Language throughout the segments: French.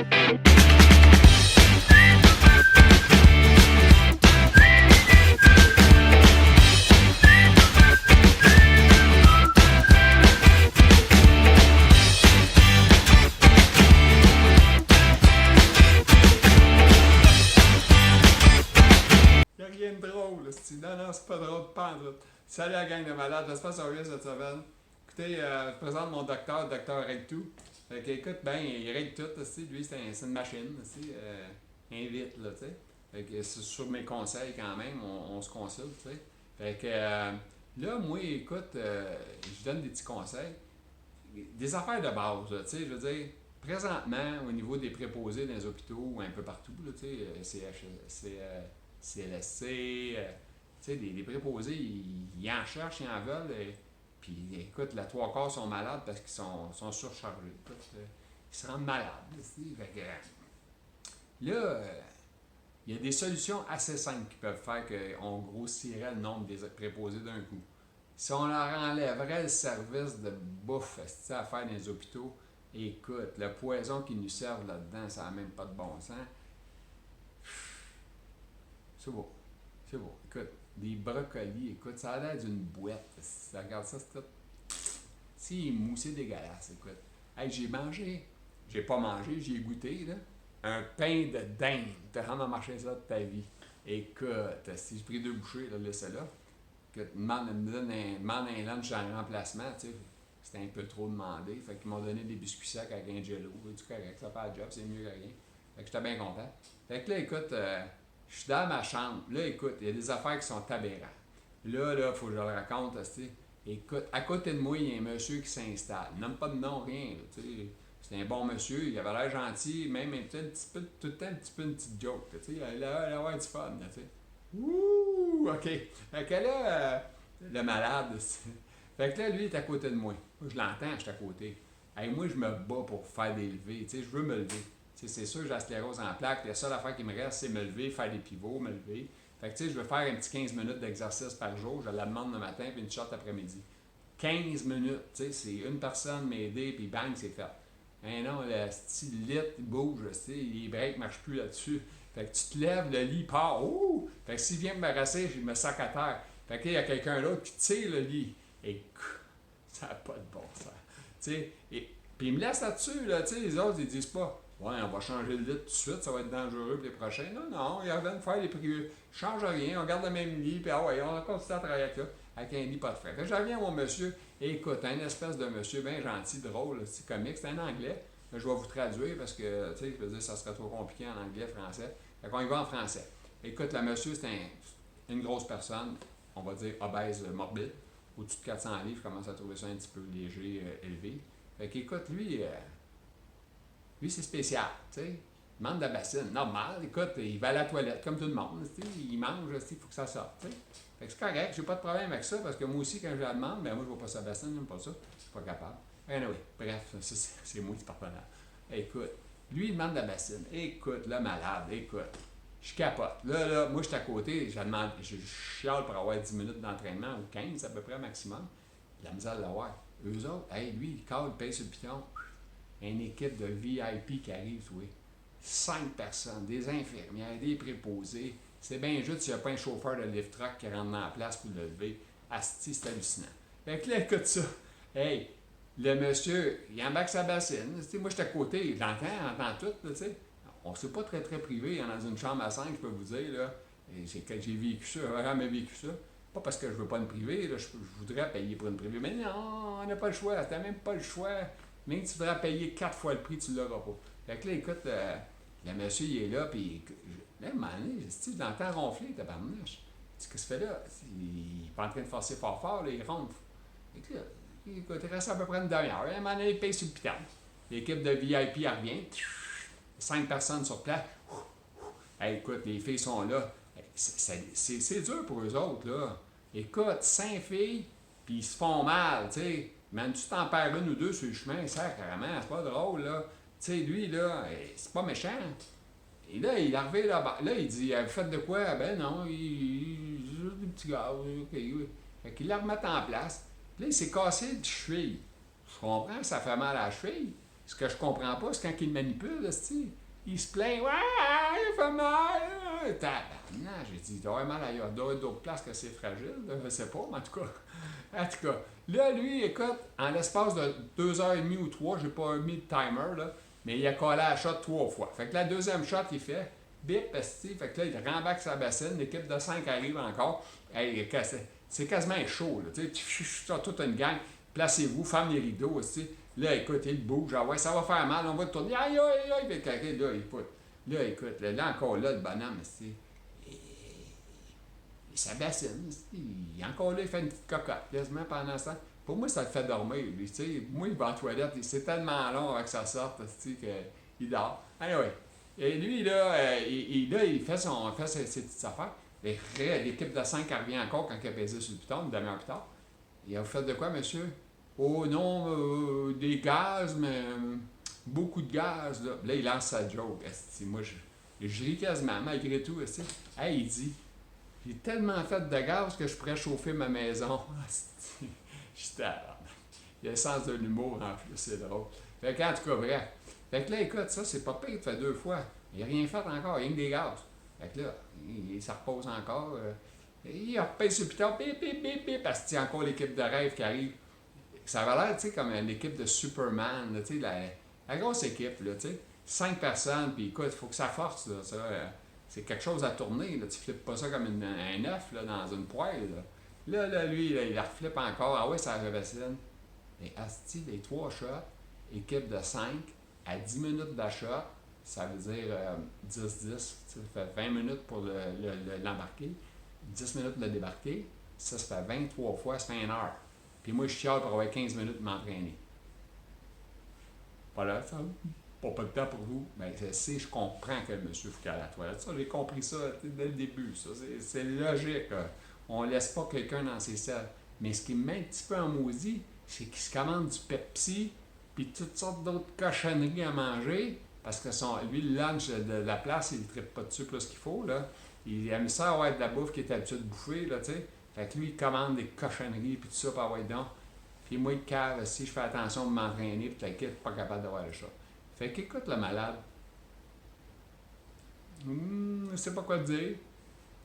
Il n'y a rien de drôle, non, non, c'est pas drôle, pas en tout. Salut la gang de malades, j'espère que ça va bien cette semaine. Écoutez, je présente mon docteur, le docteur règle tout. Fait que, écoute, ben, il règle tout, lui, c'est une machine, invite, là, tu sais. Fait que sur mes conseils, quand même, on se consulte, tu sais. Fait que, là, moi, écoute, je donne des petits conseils. Des affaires de base, tu sais, je veux dire, présentement, au niveau des préposés dans les hôpitaux, un peu partout, là, tu sais, CLSC, tu sais, des préposés, ils en cherchent, ils en veulent. Puis écoute, la trois quarts sont malades parce qu'ils sont surchargés. Écoute, ils se rendent malades. Fait que, là, il y a des solutions assez simples qui peuvent faire qu'on grossirait le nombre des préposés d'un coup. Si on leur enlèverait le service de bouffe à faire dans les hôpitaux, écoute, le poison qu'ils nous servent là-dedans, ça n'a même pas de bon sens. C'est beau. C'est beau. Écoute, des brocolis, écoute, ça a l'air d'une boîte. Si tu regardes ça, c'est tout. C'est mou, c'est dégueulasse, écoute. Hey, j'ai pas mangé, j'ai goûté, là. Un pain de dinde. T'as vraiment marché ça de ta vie. Écoute, si j'ai pris 2 bouchées, là, laissez-là. Écoute, demande un lunch en remplacement, tu sais. C'était un peu trop demandé. Fait qu'ils m'ont donné des biscuits secs avec un jello. C'est correct, ça fait le job, c'est mieux que rien. Fait que j'étais bien content. Fait que là, écoute, je suis dans ma chambre. Là, écoute, il y a des affaires qui sont aberrantes. Là, il faut que je le raconte. Écoute, à côté de moi, il y a un monsieur qui s'installe. Il nomme pas de nom, rien. C'est un bon monsieur, il avait l'air gentil, même un petit peu, tout le temps un petit peu une petite joke. Il avait l'air d'avoir du fun. Ouh, OK. Fait que là, le malade, fait que là, lui, il est à côté de moi. Moi, je l'entends, je suis à côté. Hey, moi, je me bats pour faire des levées. Je veux me lever. C'est sûr que j'ai la sclérose en plaques. La seule affaire qui me reste, c'est me lever, faire des pivots, me lever. Fait que je veux faire un petit 15 minutes d'exercice par jour. Je la demande le matin, puis une shot après-midi. 15 minutes, c'est une personne m'aider, puis bang, c'est fait. Mais non, le style lit, il bouge, les breaks ne marchent plus là-dessus. Fait que tu te lèves, le lit part. Ouh! Fait que s'il vient me rasser, je me sac à terre. Fait qu'il y a quelqu'un d'autre qui tire le lit. Et ça n'a pas de bon sens. Puis il me laisse là-dessus, là, les autres, ils disent pas. Ouais, on va changer le lit tout de suite, ça va être dangereux pour les prochains. Non, non, ils reviennent faire les prix. Change rien, on garde le même lit, puis ah ouais, on continue à travailler avec un lit pas de frais. Fait que je reviens à mon monsieur, et écoute, un espèce de monsieur bien gentil, drôle, c'est comique, c'est un anglais. Là, je vais vous traduire parce que, tu sais, je veux dire, ça serait trop compliqué en anglais, français. Fait qu'on y va en français. Écoute, le monsieur, c'est une grosse personne, on va dire obèse morbide, au-dessus de 400 livres, je commence à trouver ça un petit peu léger, élevé. Fait qu'écoute, lui, c'est spécial, tu sais. Il demande de la bassine. Normal, écoute, il va à la toilette comme tout le monde. Il mange, il faut que ça sorte. T'sais. Fait que c'est correct, j'ai pas de problème avec ça, parce que moi aussi, quand je la demande, ben moi, je vois pas sa bassine, j'aime pas ça. Je suis pas capable. Anyway, bref, c'est moi qui partenaire. Écoute, lui, il demande de la bassine. Écoute, le malade, écoute. Je capote. Là, moi, je suis à côté, je chiale pour avoir 10 minutes d'entraînement, ou 15 à peu près maximum. La misère de l'avoir. Eux autres, hey, lui, il cale, il paye sur le piton. Une équipe de VIP qui arrive, oui. 5 personnes, des infirmières, des préposés. C'est bien juste s'il n'y a pas un chauffeur de lift truck qui rentre dans la place pour le lever. Asti, c'est hallucinant. Fait que là, écoute ça. Hey, le monsieur, il embarque sa bassine. Moi, je suis à côté, j'entends tout, tu sais. On ne s'est pas très, très privé. Dans une chambre à 5, je peux vous dire, là. J'ai vécu ça, j'ai vraiment vécu ça. Pas parce que je veux pas une privée, là, je voudrais payer pour une privée. Mais non, on n'a pas le choix. T'as même pas le choix. Même si tu voudrais payer 4 fois le prix, tu ne l'auras pas. Fait que là, écoute, le monsieur, il est là, puis là, à un moment donné, je l'entends ronfler, tabarnouche. Qu'est-ce qu'il se fait là? Il n'est pas en train de forcer fort fort, là, il ronfle. Fait que là, écoute, il reste à peu près une demi-heure. À un moment donné, il paye sur le piton. L'équipe de VIP, elle revient. 5 personnes sur place. Hey, écoute, les filles sont là. C'est dur pour eux autres, là. Écoute, 5 filles, puis ils se font mal, tu sais. Même tu t'en perds une ou deux sur le chemin, ça, carrément, c'est pas drôle, là. Tu sais, lui, là, c'est pas méchant. Et là, il est arrivé là-bas. Là, il dit, vous faites de quoi? Ben non, il juste des petits gars, ok, oui. Fait qu'il la remet en place. Puis là, il s'est cassé de cheville. Je comprends, ça fait mal à la cheville. Ce que je comprends pas, c'est quand il manipule, là, il se plaint, ouais, il fait mal. Tabarnak, j'ai dit, il doit avoir mal ailleurs. Il doit y avoir d'autres places que c'est fragile, là, je sais pas, mais en tout cas. En tout cas, là, lui, écoute, en l'espace de 2h30 ou 3, j'ai pas mis de timer, là, mais il a collé la shot 3 fois. Fait que la deuxième shot, il fait, bip, esti, fait que là, il rembarque sa bassine, l'équipe de 5 arrive encore. Hey, c'est quasiment chaud, là, tu sais, toute une gang, placez-vous, ferme les rideaux, esti. Là, écoute, il bouge, ah ouais, ça va faire mal, on va tourner, aïe, aïe, aïe, fait que là, écoute, là, encore là, le bonhomme, esti, il s'abassine, il est encore là, il fait une petite cocotte, quasiment pendant ça. Pour moi, ça le fait dormir, lui, tu sais. Moi, il va en toilette, c'est tellement long avec sa sorte, qu'il dort. Anyway. Et lui, là, il fait ses petites affaires. Et l'équipe de 5 revient encore quand il a baisé sur le piton, une demi-heure plus tard. Il a fait de quoi, monsieur? Oh non, des gaz, mais beaucoup de gaz, là. Là, il lance sa joke. Moi, je ris quasiment, malgré tout. Hey, il dit, j'ai tellement fait de gaz que je pourrais chauffer ma maison. J'étais il y a le sens de l'humour en plus, c'est drôle. Fait qu'en tout cas, bref. Fait que là, écoute, ça, c'est pas pire, il fait 2 fois. Il n'a rien fait encore, il y a que des gaz. Fait que là, ça repose encore. Il repèse sur le piton, bip, bip, bip, bip, parce qu'il y a encore l'équipe de rêve qui arrive. Ça avait l'air, tu sais, comme l'équipe de Superman, tu sais, la grosse équipe, là, tu sais. 5 personnes, puis écoute, il faut que ça force, là, ça. C'est quelque chose à tourner, là. Tu flippes pas ça comme un œuf, là, dans une poêle, là. Là, lui, là, il la reflippe encore. Ah ouais, ça revassine. Mais asti, les 3 shots, équipe de 5, à 10 minutes d'achat, ça veut dire 10-10. Ça fait 20 minutes pour l'embarquer, 10 minutes de le débarquer. Ça fait 23 fois, ça fait 1 heure. Puis moi, je chiale pour avoir 15 minutes de m'entraîner. Voilà, ça. Pas de temps pour vous. Bien, je comprends que le monsieur faut qu'il aille à la toilette. Ça, j'ai compris ça dès le début. Ça, c'est logique. On ne laisse pas quelqu'un dans ses selles. Mais ce qui me met un petit peu en maudit, c'est qu'il se commande du Pepsi puis toutes sortes d'autres cochonneries à manger. Parce que lui, le lunch de la place, il ne trippe pas dessus plus qu'il faut. Là. Il aime ça avoir de la bouffe qu'il est habitué de bouffer. Là, t'sais. Fait que lui, il commande des cochonneries puis tout ça pour avoir donc. Puis moi, il cave, si je fais attention de m'entraîner, puis t'inquiète, pas capable d'avoir le chat. Fait qu'écoute le malade. Je sais pas quoi te dire.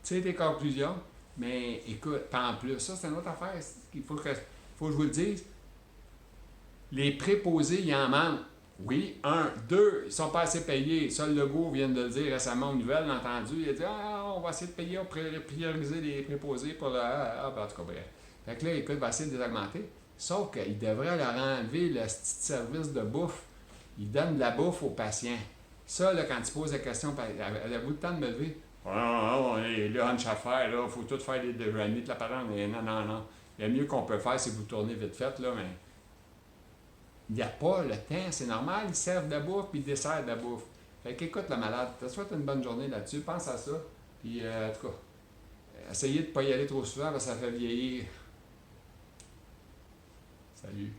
Tu sais tes conclusions. Mais écoute, en plus, ça c'est une autre affaire. Il faut que je vous le dise. Les préposés, il en manque. Oui, 1. 2, ils sont pas assez payés. Ça, Legault vient de le dire récemment aux nouvelles, entendu. Il a dit, on va essayer de payer, on va prioriser les préposés pour le... ben, en tout cas, bref. Fait que là, écoute, il va essayer de les augmenter. Sauf qu'il devrait leur enlever le petit service de bouffe. Il donne de la bouffe aux patients. Ça, là, quand tu poses la question, avez-vous le temps de me lever? Non, les lunch à faire, là, il faut tout faire les déjeuners, de la patente. Mais non. Le mieux qu'on peut faire, c'est vous tourner vite fait, là, mais il n'y a pas le temps, c'est normal, ils servent de la bouffe, puis ils desservent de la bouffe. Fait qu'écoute le malade, te souhaite une bonne journée là-dessus, pense à ça, puis en tout cas, essayez de ne pas y aller trop souvent, parce que ça fait vieillir. Salut.